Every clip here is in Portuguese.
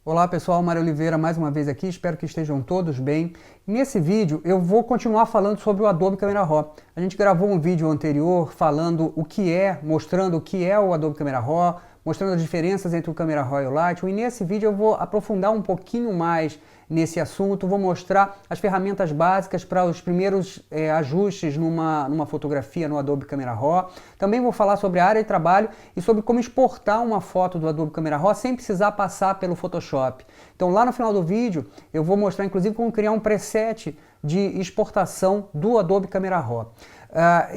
Olá pessoal, Mário Oliveira mais uma vez aqui, espero que estejam todos bem. Nesse vídeo eu vou continuar falando sobre o Adobe Camera Raw. A gente gravou um vídeo anterior falando mostrando o que é o Adobe Camera Raw, mostrando as diferenças entre o Camera Raw e o Lightroom, e nesse vídeo eu vou aprofundar um pouquinho mais nesse assunto, vou mostrar as ferramentas básicas para os primeiros ajustes numa fotografia no Adobe Camera Raw. Também vou falar sobre a área de trabalho e sobre como exportar uma foto do Adobe Camera Raw sem precisar passar pelo Photoshop. Então lá no final do vídeo eu vou mostrar inclusive como criar um preset de exportação do Adobe Camera Raw.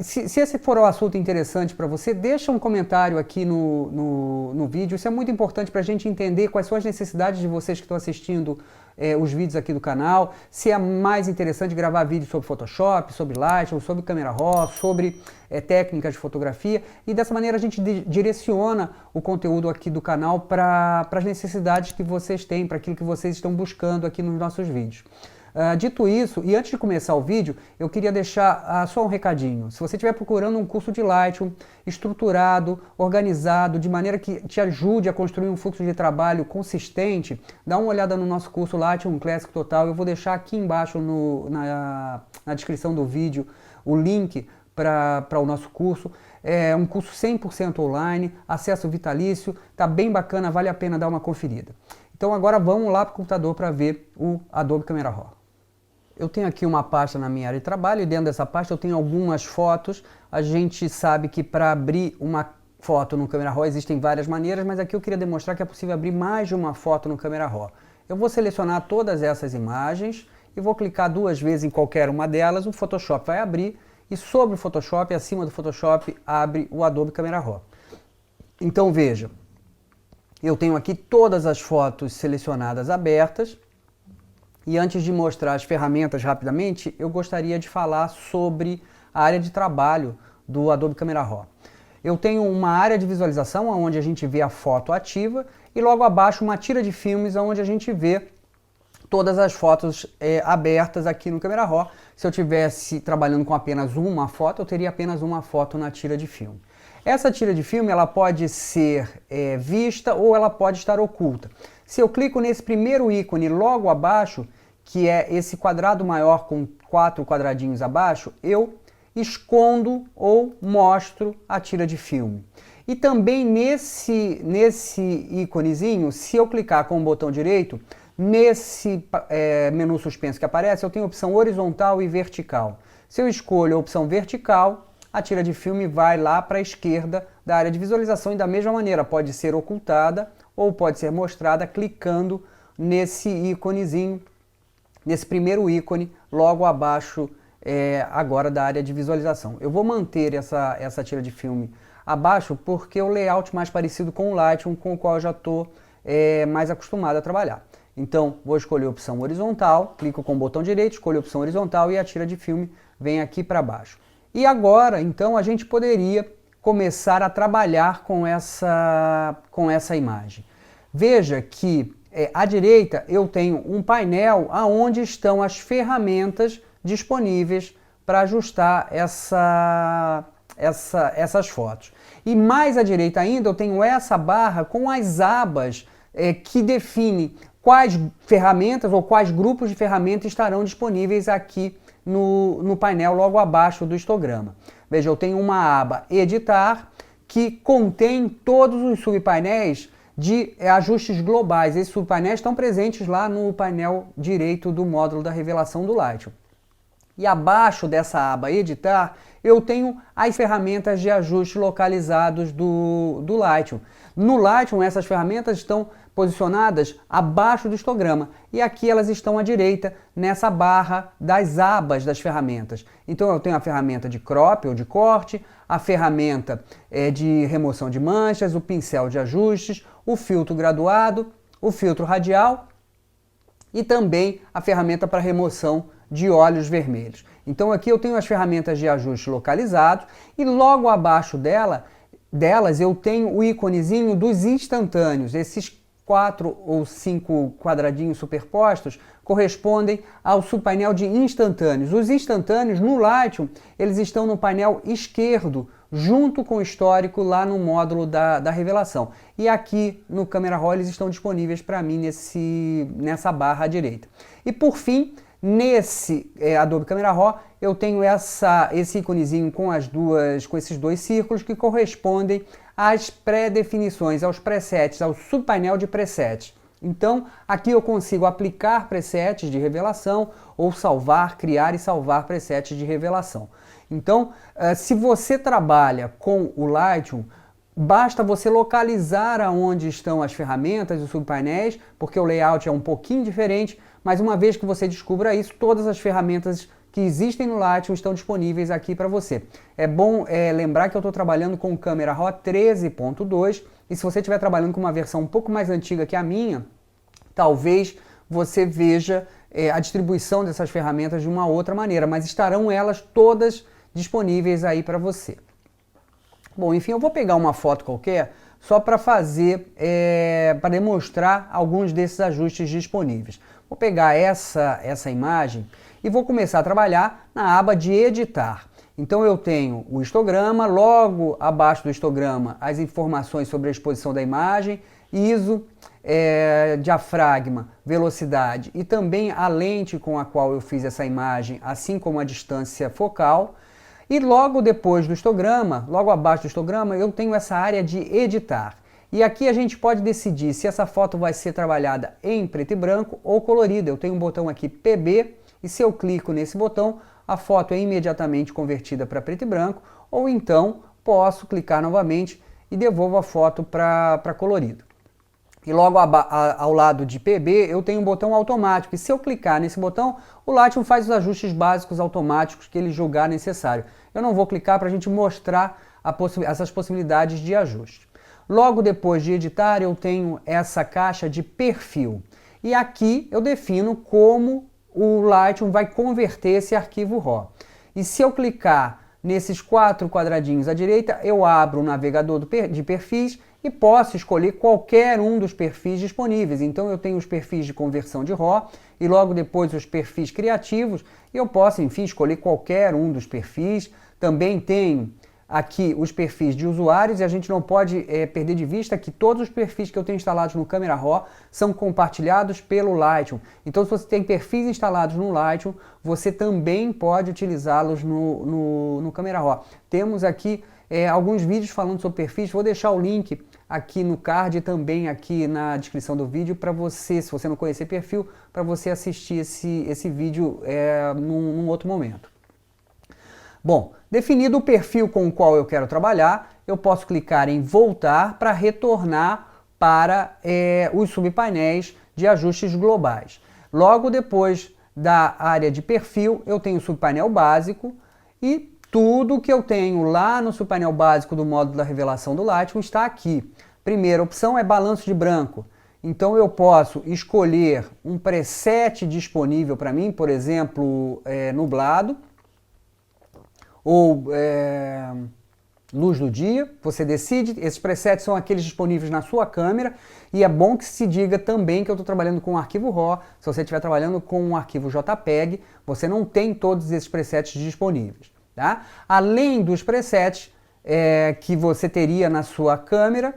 Se esse for um assunto interessante para você, deixa um comentário aqui no vídeo. Isso é muito importante para a gente entender quais são as necessidades de vocês que estão assistindo os vídeos aqui do canal. Se é mais interessante gravar vídeos sobre Photoshop, sobre Lightroom, sobre Camera Raw, sobre técnicas de fotografia. E dessa maneira a gente direciona o conteúdo aqui do canal para as necessidades que vocês têm, para aquilo que vocês estão buscando aqui nos nossos vídeos. Dito isso, e antes de começar o vídeo, eu queria deixar só um recadinho. Se você estiver procurando um curso de Lightroom estruturado, organizado, de maneira que te ajude a construir um fluxo de trabalho consistente, dá uma olhada no nosso curso Lightroom Classic Total. Eu vou deixar aqui embaixo na descrição do vídeo o link para o nosso curso. É um curso 100% online, acesso vitalício, tá bem bacana, vale a pena dar uma conferida. Então agora vamos lá para o computador para ver o Adobe Camera Raw. Eu tenho aqui uma pasta na minha área de trabalho e dentro dessa pasta eu tenho algumas fotos. A gente sabe que para abrir uma foto no Camera Raw existem várias maneiras, mas aqui eu queria demonstrar que é possível abrir mais de uma foto no Camera Raw. Eu vou selecionar todas essas imagens e vou clicar duas vezes em qualquer uma delas, o Photoshop vai abrir e sobre o Photoshop, acima do Photoshop, abre o Adobe Camera Raw. Então veja, eu tenho aqui todas as fotos selecionadas abertas. E antes de mostrar as ferramentas rapidamente, eu gostaria de falar sobre a área de trabalho do Adobe Camera Raw. Eu tenho uma área de visualização onde a gente vê a foto ativa e logo abaixo uma tira de filmes onde a gente vê todas as fotos abertas aqui no Camera Raw. Se eu estivesse trabalhando com apenas uma foto, eu teria apenas uma foto na tira de filme. Essa tira de filme ela pode ser vista ou ela pode estar oculta. Se eu clico nesse primeiro ícone logo abaixo, que é esse quadrado maior com 4 quadradinhos abaixo, eu escondo ou mostro a tira de filme. E também nesse íconezinho, se eu clicar com o botão direito, nesse menu suspenso que aparece, eu tenho a opção horizontal e vertical. Se eu escolho a opção vertical, a tira de filme vai lá para a esquerda da área de visualização e da mesma maneira pode ser ocultada ou pode ser mostrada clicando nesse íconezinho, nesse primeiro ícone, logo abaixo agora da área de visualização. Eu vou manter essa tira de filme abaixo porque é o layout mais parecido com o Lightroom, com o qual eu já estou mais acostumado a trabalhar. Então, vou escolher a opção horizontal, clico com o botão direito, escolho a opção horizontal e a tira de filme vem aqui para baixo. E agora, então, a gente poderia começar a trabalhar com essa imagem. Veja que à direita eu tenho um painel onde estão as ferramentas disponíveis para ajustar essas fotos. E mais à direita ainda eu tenho essa barra com as abas que definem quais ferramentas ou quais grupos de ferramentas estarão disponíveis aqui no painel logo abaixo do histograma. Veja, eu tenho uma aba Editar que contém todos os subpainéis de ajustes globais. Esses subpainéis estão presentes lá no painel direito do módulo da revelação do Lightroom. E abaixo dessa aba Editar, eu tenho as ferramentas de ajuste localizados do Lightroom. No Lightroom, essas ferramentas estão posicionadas abaixo do histograma e aqui elas estão à direita nessa barra das abas das ferramentas. Então eu tenho a ferramenta de crop ou de corte, a ferramenta de remoção de manchas, o pincel de ajustes, o filtro graduado, o filtro radial e também a ferramenta para remoção de olhos vermelhos. Então aqui eu tenho as ferramentas de ajuste localizados e logo abaixo delas eu tenho o íconezinho dos instantâneos. Esses 4 ou 5 quadradinhos superpostos correspondem ao subpainel de instantâneos. Os instantâneos no Lightroom, eles estão no painel esquerdo junto com o histórico lá no módulo da revelação. E aqui no Camera Raw eles estão disponíveis para mim nessa barra à direita. E por fim, nesse Adobe Camera Raw, eu tenho esse íconezinho com esses dois círculos que correspondem às pré-definições, aos presets, ao subpainel de presets. Então, aqui eu consigo aplicar presets de revelação ou criar e salvar presets de revelação. Então, se você trabalha com o Lightroom, basta você localizar aonde estão as ferramentas e os subpainéis, porque o layout é um pouquinho diferente, mas uma vez que você descubra isso, todas as ferramentas que existem no Lightroom estão disponíveis aqui para você. É bom lembrar que eu estou trabalhando com o Camera Raw 13.2, e se você estiver trabalhando com uma versão um pouco mais antiga que a minha, talvez você veja a distribuição dessas ferramentas de uma outra maneira, mas estarão elas todas disponíveis aí para você. Bom, enfim, eu vou pegar uma foto qualquer só para para demonstrar alguns desses ajustes disponíveis. Vou pegar essa imagem e vou começar a trabalhar na aba de editar. Então eu tenho o histograma, logo abaixo do histograma as informações sobre a exposição da imagem, ISO, diafragma, velocidade e também a lente com a qual eu fiz essa imagem, assim como a distância focal. E logo depois do histograma, logo abaixo do histograma, eu tenho essa área de editar. E aqui a gente pode decidir se essa foto vai ser trabalhada em preto e branco ou colorida. Eu tenho um botão aqui PB e se eu clico nesse botão, a foto é imediatamente convertida para preto e branco, ou então posso clicar novamente e devolvo a foto para colorido. E logo ao lado de PB eu tenho um botão automático, e se eu clicar nesse botão, o Lightroom faz os ajustes básicos automáticos que ele julgar necessário. Eu não vou clicar para a gente mostrar essas possibilidades de ajuste. Logo depois de editar eu tenho essa caixa de perfil, e aqui eu defino como o Lightroom vai converter esse arquivo RAW. E se eu clicar nesses 4 quadradinhos à direita, eu abro o navegador de perfis e posso escolher qualquer um dos perfis disponíveis. Então eu tenho os perfis de conversão de RAW e logo depois os perfis criativos, e eu posso, enfim, escolher qualquer um dos perfis. Também tenho aqui os perfis de usuários, e a gente não pode perder de vista que todos os perfis que eu tenho instalados no Camera Raw são compartilhados pelo Lightroom. Então, se você tem perfis instalados no Lightroom, você também pode utilizá-los no Camera Raw. Temos aqui alguns vídeos falando sobre perfis, vou deixar o link aqui no card e também aqui na descrição do vídeo para você, se você não conhecer perfil, para você assistir esse vídeo num outro momento. Bom, definido o perfil com o qual eu quero trabalhar, eu posso clicar em voltar para retornar para os subpainéis de ajustes globais. Logo depois da área de perfil, eu tenho o subpainel básico, e tudo que eu tenho lá no subpainel básico do módulo da revelação do Lightroom está aqui. Primeira opção é balanço de branco. Então eu posso escolher um preset disponível para mim, por exemplo, nublado, ou luz do dia, você decide. Esses presets são aqueles disponíveis na sua câmera, e é bom que se diga também que eu estou trabalhando com um arquivo RAW. Se você estiver trabalhando com um arquivo JPEG, você não tem todos esses presets disponíveis, tá? Além dos presets que você teria na sua câmera,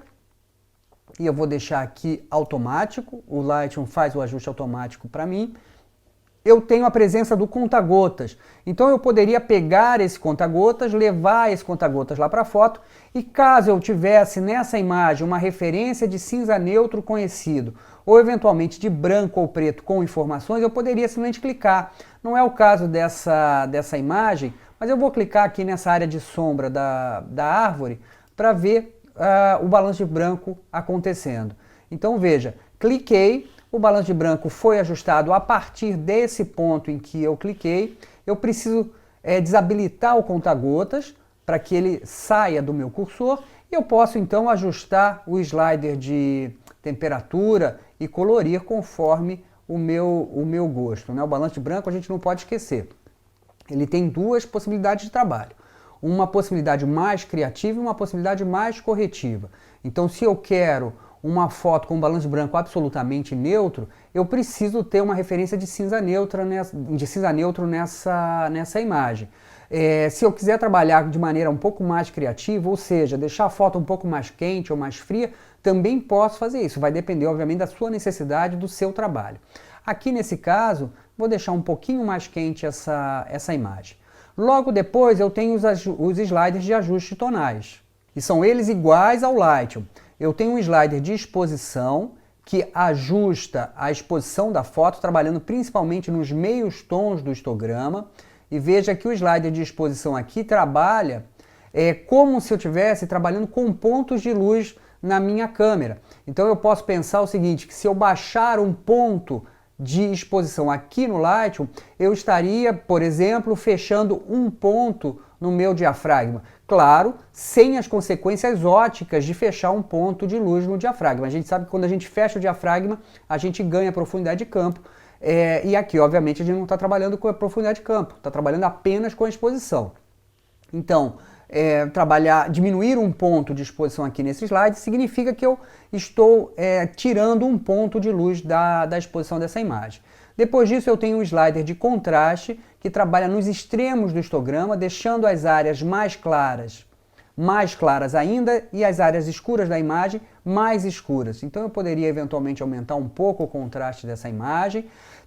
e eu vou deixar aqui automático, o Lightroom faz o ajuste automático para mim. Eu tenho a presença do conta-gotas. Então eu poderia pegar esse conta-gotas, levar esse conta-gotas lá para a foto, e caso eu tivesse nessa imagem uma referência de cinza neutro conhecido, ou eventualmente de branco ou preto com informações, eu poderia simplesmente clicar. Não é o caso dessa imagem, mas eu vou clicar aqui nessa área de sombra da árvore para ver o balanço de branco acontecendo. Então veja, cliquei, o balanço de branco foi ajustado a partir desse ponto em que eu cliquei. Eu preciso desabilitar o conta-gotas para que ele saia do meu cursor, e eu posso então ajustar o slider de temperatura e colorir conforme o meu gosto, né? O balanço de branco a gente não pode esquecer. Ele tem duas possibilidades de trabalho. Uma possibilidade mais criativa e uma possibilidade mais corretiva. Então, se eu quero uma foto com um balanço branco absolutamente neutro, eu preciso ter uma referência de cinza neutro nessa imagem. Se eu quiser trabalhar de maneira um pouco mais criativa, ou seja, deixar a foto um pouco mais quente ou mais fria, também posso fazer isso. Vai depender, obviamente, da sua necessidade, do seu trabalho. Aqui nesse caso, vou deixar um pouquinho mais quente essa imagem. Logo depois eu tenho os sliders de ajuste tonais, e são eles iguais ao Lightroom. Eu tenho um slider de exposição, que ajusta a exposição da foto, trabalhando principalmente nos meios tons do histograma. E veja que o slider de exposição aqui trabalha como se eu estivesse trabalhando com pontos de luz na minha câmera. Então eu posso pensar o seguinte, que se eu baixar um ponto de exposição aqui no Lightroom, eu estaria, por exemplo, fechando um ponto no meu diafragma. Claro, sem as consequências óticas de fechar um ponto de luz no diafragma. A gente sabe que quando a gente fecha o diafragma, a gente ganha profundidade de campo. E aqui, obviamente, a gente não está trabalhando com a profundidade de campo, está trabalhando apenas com a exposição. Então, diminuir um ponto de exposição aqui nesse slide significa que eu estou tirando um ponto de luz da exposição dessa imagem. Depois disso eu tenho um slider de contraste que trabalha nos extremos do histograma, deixando as áreas mais claras ainda e as áreas escuras da imagem mais escuras. Então eu poderia eventualmente aumentar um pouco o contraste dessa imagem.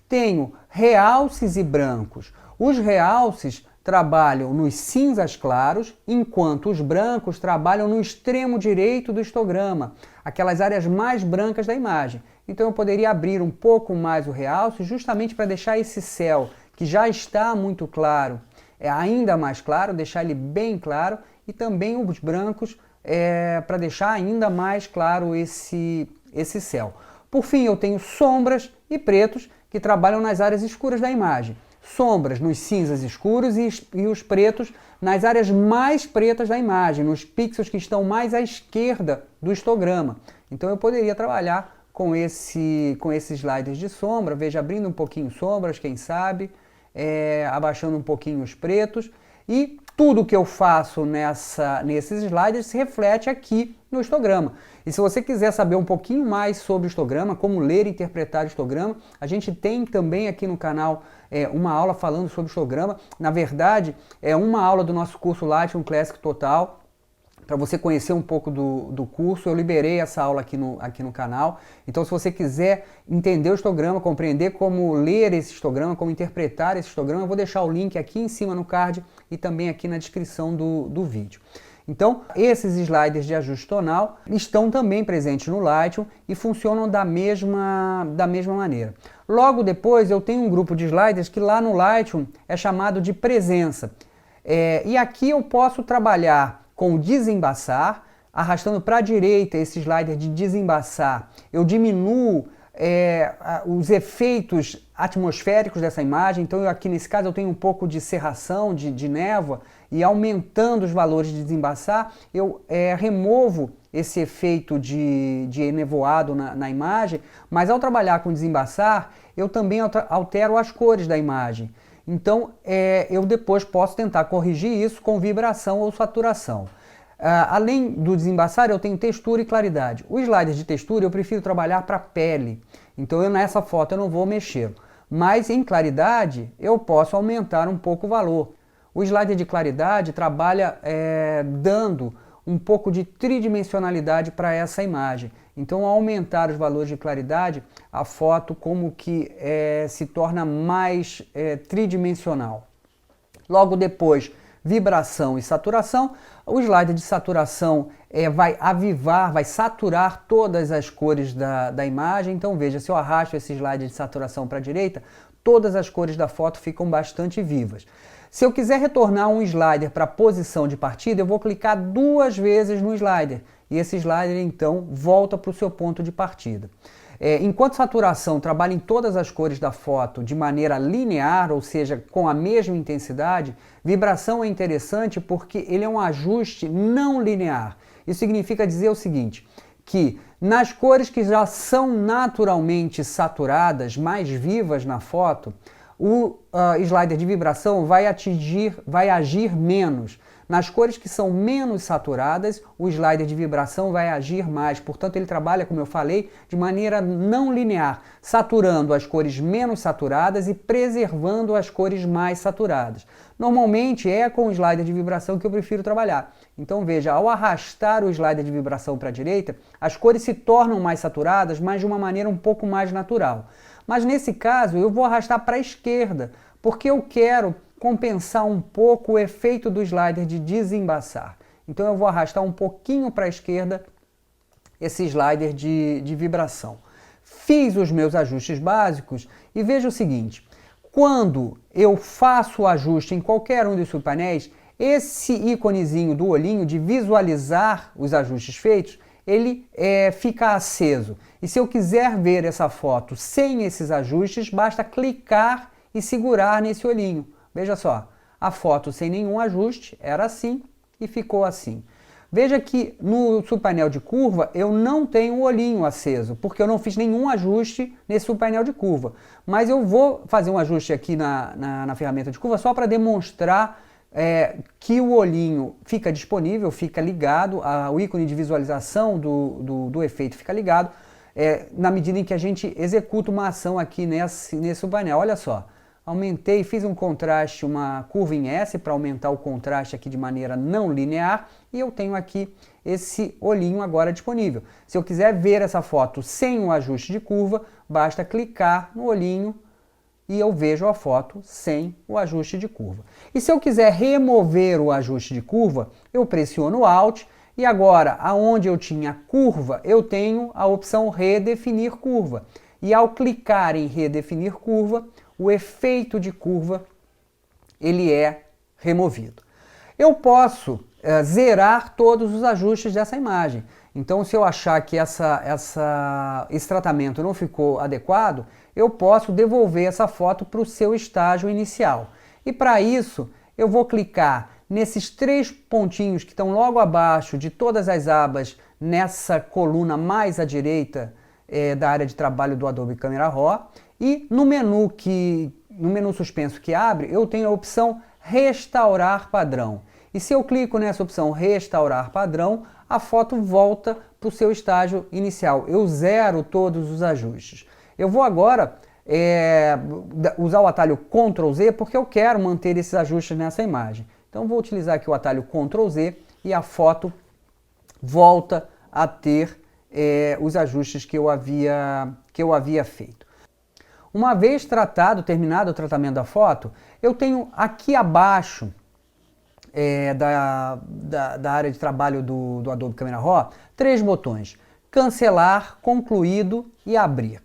Tenho realces e brancos. Os realces trabalham nos cinzas claros, enquanto os brancos trabalham no extremo direito do histograma, aquelas áreas mais brancas da imagem. Então eu poderia abrir um pouco mais o realce, justamente para deixar esse céu, que já está muito claro, ainda mais claro, deixar ele bem claro, e também os brancos para deixar ainda mais claro esse céu. Por fim, eu tenho sombras e pretos, que trabalham nas áreas escuras da imagem. Sombras nos cinzas escuros e os pretos nas áreas mais pretas da imagem, nos pixels que estão mais à esquerda do histograma. Então eu poderia trabalhar com esses sliders de sombra, veja, abrindo um pouquinho sombras, quem sabe, abaixando um pouquinho os pretos, e tudo que eu faço nesses sliders se reflete aqui no histograma. E se você quiser saber um pouquinho mais sobre o histograma, como ler e interpretar o histograma, a gente tem também aqui no canal uma aula falando sobre o histograma. Na verdade, é uma aula do nosso curso Lightroom Classic Total. Para você conhecer um pouco do curso, eu liberei essa aula aqui no canal. Então, se você quiser entender o histograma, compreender como ler esse histograma, como interpretar esse histograma, eu vou deixar o link aqui em cima no card e também aqui na descrição do vídeo. Então, esses sliders de ajuste tonal estão também presentes no Lightroom e funcionam da mesma maneira. Logo depois, eu tenho um grupo de sliders que lá no Lightroom é chamado de presença. E aqui eu posso trabalhar com desembaçar, arrastando para a direita esse slider de desembaçar, eu diminuo os efeitos atmosféricos dessa imagem. Então aqui nesse caso eu tenho um pouco de cerração, de névoa, e aumentando os valores de desembaçar, eu removo esse efeito de enevoado na imagem, mas ao trabalhar com desembaçar, eu também altero as cores da imagem. Então, eu depois posso tentar corrigir isso com vibração ou saturação. Além do desembaçar, eu tenho textura e claridade. O slider de textura eu prefiro trabalhar para pele, então nessa foto eu não vou mexer. Mas em claridade, eu posso aumentar um pouco o valor. O slider de claridade trabalha dando um pouco de tridimensionalidade para essa imagem. Então, ao aumentar os valores de claridade, a foto como que se torna mais tridimensional. Logo depois, vibração e saturação. O slider de saturação vai avivar, vai saturar todas as cores da imagem. Então, veja, se eu arrasto esse slider de saturação para a direita, todas as cores da foto ficam bastante vivas. Se eu quiser retornar um slider para a posição de partida, eu vou clicar 2 vezes no slider. E esse slider, então, volta para o seu ponto de partida. Enquanto saturação trabalha em todas as cores da foto de maneira linear, ou seja, com a mesma intensidade, vibração é interessante porque ele é um ajuste não linear. Isso significa dizer o seguinte, que nas cores que já são naturalmente saturadas, mais vivas na foto, o slider de vibração vai agir menos. Nas cores que são menos saturadas, o slider de vibração vai agir mais, portanto ele trabalha, como eu falei, de maneira não linear, saturando as cores menos saturadas e preservando as cores mais saturadas. Normalmente é com o slider de vibração que eu prefiro trabalhar. Então veja, ao arrastar o slider de vibração para a direita, as cores se tornam mais saturadas, mas de uma maneira um pouco mais natural. Mas nesse caso eu vou arrastar para a esquerda, porque eu quero compensar um pouco o efeito do slider de desembaçar. Então eu vou arrastar um pouquinho para a esquerda esse slider de vibração. Fiz os meus ajustes básicos e veja o seguinte, quando eu faço o ajuste em qualquer um dos subpainéis, esse íconezinho do olhinho de visualizar os ajustes feitos, ele fica aceso. E se eu quiser ver essa foto sem esses ajustes, basta clicar e segurar nesse olhinho. Veja só, a foto sem nenhum ajuste era assim e ficou assim. Veja que no subpainel de curva eu não tenho o olhinho aceso, porque eu não fiz nenhum ajuste nesse subpainel de curva. Mas eu vou fazer um ajuste aqui na ferramenta de curva só para demonstrar que o olhinho fica disponível, fica ligado, o ícone de visualização do efeito fica ligado, na medida em que a gente executa uma ação aqui nesse subpainel. Olha só. Aumentei, fiz um contraste, uma curva em S para aumentar o contraste aqui de maneira não linear e eu tenho aqui esse olhinho agora disponível. Se eu quiser ver essa foto sem o ajuste de curva, basta clicar no olhinho e eu vejo a foto sem o ajuste de curva. E se eu quiser remover o ajuste de curva, eu pressiono Alt e agora, aonde eu tinha curva, eu tenho a opção Redefinir Curva. E ao clicar em Redefinir Curva, o efeito de curva ele é removido. Eu posso zerar todos os ajustes dessa imagem. Então, se eu achar que esse tratamento não ficou adequado, eu posso devolver essa foto para o seu estágio inicial. E para isso, eu vou clicar nesses 3 pontinhos que estão logo abaixo de todas as abas nessa coluna mais à direita da área de trabalho do Adobe Camera Raw. E no menu suspenso que abre, eu tenho a opção Restaurar Padrão. E se eu clico nessa opção Restaurar Padrão, a foto volta para o seu estágio inicial. Eu zero todos os ajustes. Eu vou agora usar o atalho Ctrl Z porque eu quero manter esses ajustes nessa imagem. Então vou utilizar aqui o atalho Ctrl Z e a foto volta a ter os ajustes que eu havia feito. Uma vez terminado o tratamento da foto, eu tenho aqui abaixo da área de trabalho do Adobe Camera Raw 3 botões: cancelar, concluído e abrir.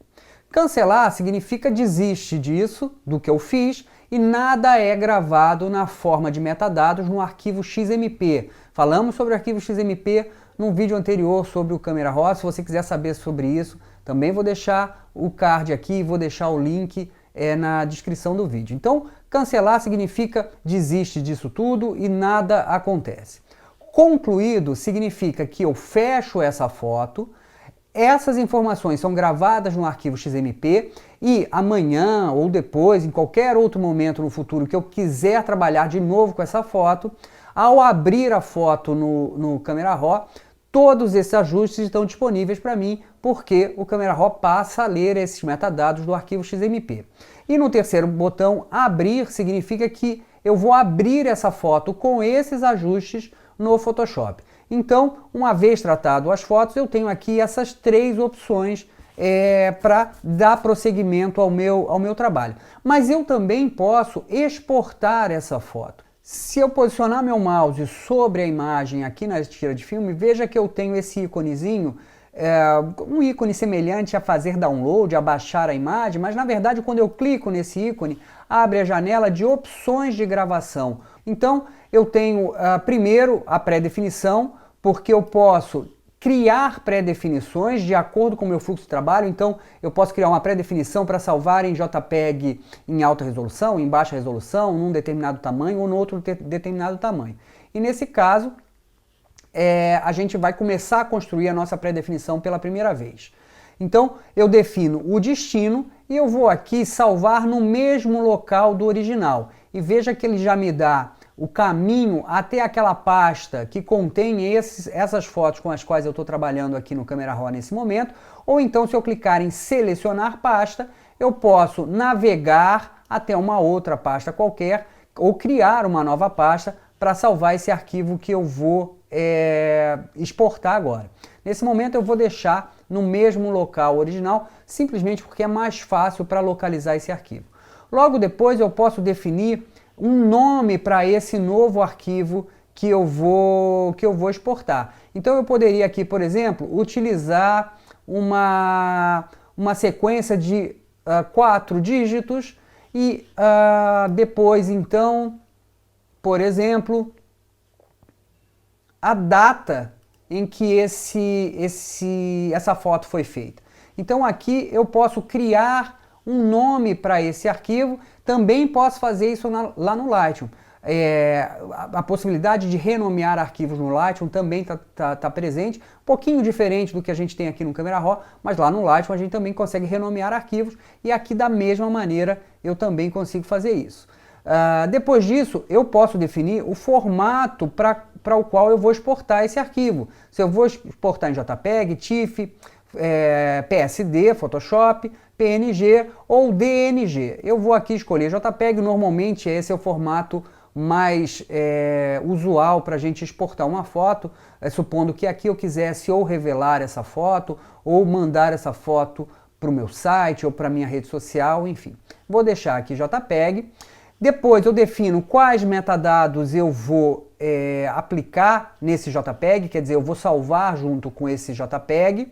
Cancelar significa desiste disso, do que eu fiz, e nada é gravado na forma de metadados no arquivo XMP. Falamos sobre o arquivo XMP num vídeo anterior sobre o Camera Raw. Se você quiser saber sobre isso, também vou deixar o card aqui, vou deixar o link na descrição do vídeo. Então, cancelar significa desiste disso tudo e nada acontece. Concluído significa que eu fecho essa foto, essas informações são gravadas no arquivo XMP e amanhã ou depois, em qualquer outro momento no futuro que eu quiser trabalhar de novo com essa foto, ao abrir a foto no Camera Raw, todos esses ajustes estão disponíveis para mim, porque o Camera Raw passa a ler esses metadados do arquivo XMP. E no terceiro botão, abrir, significa que eu vou abrir essa foto com esses ajustes no Photoshop. Então, uma vez tratado as fotos, eu tenho aqui essas 3 opções para dar prosseguimento ao meu trabalho. Mas eu também posso exportar essa foto. Se eu posicionar meu mouse sobre a imagem aqui na tira de filme, veja que eu tenho esse íconezinho, um ícone semelhante a fazer download, a baixar a imagem, mas na verdade quando eu clico nesse ícone, abre a janela de opções de gravação. Então eu tenho primeiro a pré-definição, porque eu posso criar pré-definições de acordo com o meu fluxo de trabalho. Então eu posso criar uma pré-definição para salvar em JPEG em alta resolução, em baixa resolução, num determinado tamanho ou no outro determinado tamanho. E nesse caso, a gente vai começar a construir a nossa pré-definição pela primeira vez. Então eu defino o destino e eu vou aqui salvar no mesmo local do original. E veja que ele já me dá o caminho até aquela pasta que contém essas fotos com as quais eu estou trabalhando aqui no Camera Raw nesse momento, ou então se eu clicar em selecionar pasta, eu posso navegar até uma outra pasta qualquer ou criar uma nova pasta para salvar esse arquivo que eu vou exportar agora. Nesse momento eu vou deixar no mesmo local original, simplesmente porque é mais fácil para localizar esse arquivo. Logo depois eu posso definir um nome para esse novo arquivo que eu vou exportar. Então eu poderia aqui, por exemplo, utilizar uma sequência de 4 dígitos e depois então, por exemplo, a data em que essa foto foi feita. Então aqui eu posso criar um nome para esse arquivo, também posso fazer isso lá no Lightroom. A possibilidade de renomear arquivos no Lightroom também está presente, um pouquinho diferente do que a gente tem aqui no Camera Raw, mas lá no Lightroom a gente também consegue renomear arquivos e aqui da mesma maneira eu também consigo fazer isso. Depois disso eu posso definir o formato para o qual eu vou exportar esse arquivo. Se eu vou exportar em JPEG, TIFF, PSD, Photoshop, PNG ou DNG. Eu vou aqui escolher JPEG, normalmente esse é o formato mais usual para a gente exportar uma foto, supondo que aqui eu quisesse ou revelar essa foto ou mandar essa foto para o meu site ou para a minha rede social, enfim. Vou deixar aqui JPEG. Depois eu defino quais metadados eu vou aplicar nesse JPEG, quer dizer, eu vou salvar junto com esse JPEG.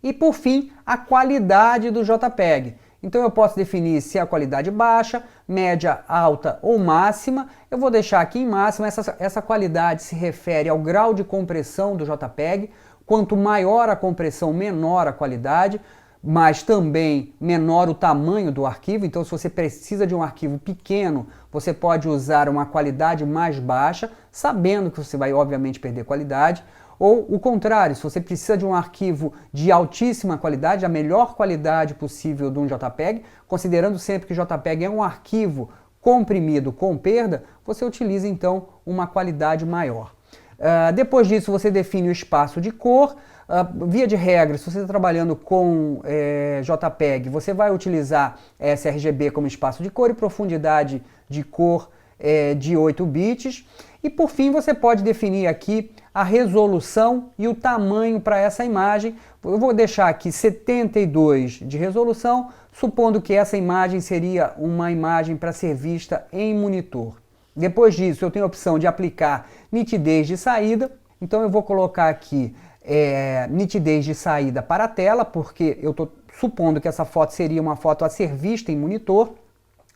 E por fim, a qualidade do JPEG. Então eu posso definir se é a qualidade baixa, média, alta ou máxima. Eu vou deixar aqui em máxima, essa qualidade se refere ao grau de compressão do JPEG. Quanto maior a compressão, menor a qualidade, mas também menor o tamanho do arquivo. Então se você precisa de um arquivo pequeno, você pode usar uma qualidade mais baixa, sabendo que você vai obviamente perder qualidade. Ou o contrário, se você precisa de um arquivo de altíssima qualidade, a melhor qualidade possível de um JPEG, considerando sempre que o JPEG é um arquivo comprimido com perda, você utiliza então uma qualidade maior. Depois disso você define o espaço de cor. Via de regra, se você está trabalhando com JPEG, você vai utilizar sRGB como espaço de cor e profundidade de cor de 8 bits. E por fim você pode definir aqui a resolução e o tamanho para essa imagem. Eu vou deixar aqui 72 de resolução, supondo que essa imagem seria uma imagem para ser vista em monitor. Depois disso eu tenho a opção de aplicar nitidez de saída, então eu vou colocar aqui nitidez de saída para a tela, porque eu estou supondo que essa foto seria uma foto a ser vista em monitor,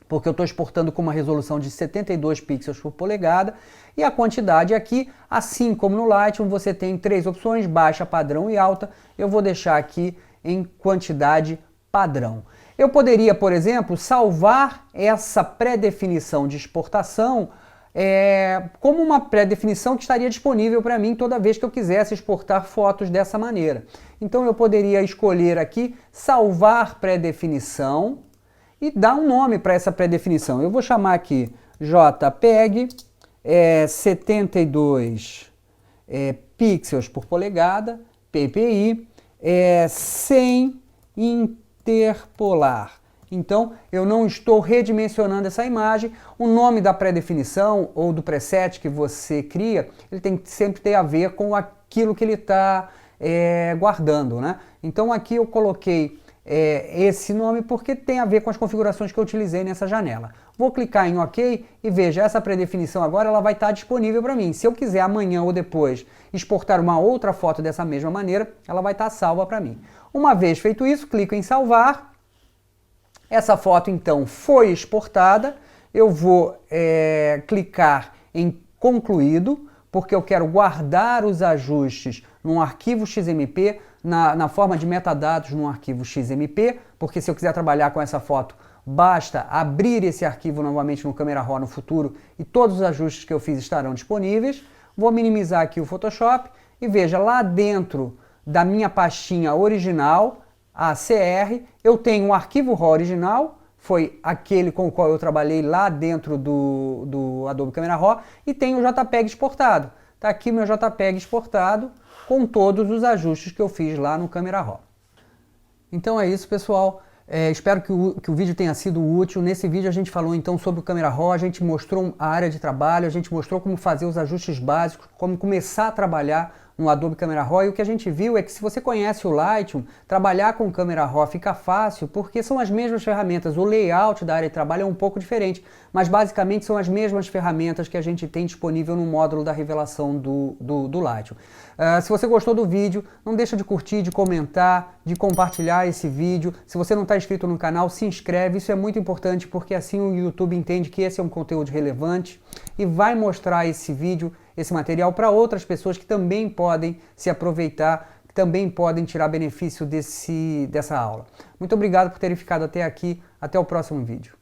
porque eu estou exportando com uma resolução de 72 pixels por polegada, e a quantidade aqui, assim como no Lightroom, você tem 3 opções, baixa, padrão e alta. Eu vou deixar aqui em quantidade padrão. Eu poderia, por exemplo, salvar essa pré-definição de exportação como uma pré-definição que estaria disponível para mim toda vez que eu quisesse exportar fotos dessa maneira. Então eu poderia escolher aqui, salvar pré-definição, e dar um nome para essa pré-definição. Eu vou chamar aqui JPEG 72 pixels por polegada, PPI, sem interpolar. Então, eu não estou redimensionando essa imagem. O nome da pré-definição ou do preset que você cria, ele tem que sempre ter a ver com aquilo que ele está guardando, né? Então, aqui eu coloquei esse nome porque tem a ver com as configurações que eu utilizei nessa janela. Vou clicar em OK e veja, essa pré-definição agora ela vai estar disponível para mim. Se eu quiser amanhã ou depois exportar uma outra foto dessa mesma maneira, ela vai estar salva para mim. Uma vez feito isso, clico em salvar. Essa foto então foi exportada. Eu vou clicar em concluído, porque eu quero guardar os ajustes num arquivo XMP, na forma de metadados num arquivo XMP, porque se eu quiser trabalhar com essa foto, basta abrir esse arquivo novamente no Camera Raw no futuro e todos os ajustes que eu fiz estarão disponíveis. Vou minimizar aqui o Photoshop e veja, lá dentro da minha pastinha original, ACR, eu tenho um arquivo RAW original, foi aquele com o qual eu trabalhei lá dentro do Adobe Camera Raw, e tem o JPEG exportado. Está aqui meu JPEG exportado com todos os ajustes que eu fiz lá no Camera Raw. Então é isso, pessoal. Espero que o vídeo tenha sido útil. Nesse vídeo a gente falou então sobre o Camera Raw, a gente mostrou a área de trabalho, a gente mostrou como fazer os ajustes básicos, como começar a trabalhar no Adobe Camera Raw, e o que a gente viu é que se você conhece o Lightroom, trabalhar com o Camera Raw fica fácil, porque são as mesmas ferramentas, o layout da área de trabalho é um pouco diferente, mas basicamente são as mesmas ferramentas que a gente tem disponível no módulo da revelação do Lightroom. Se você gostou do vídeo, não deixa de curtir, de comentar, de compartilhar esse vídeo. Se você não está inscrito no canal, se inscreve, isso é muito importante, porque assim o YouTube entende que esse é um conteúdo relevante e vai mostrar esse vídeo, esse material para outras pessoas que também podem se aproveitar, que também podem tirar benefício dessa aula. Muito obrigado por terem ficado até aqui. Até o próximo vídeo.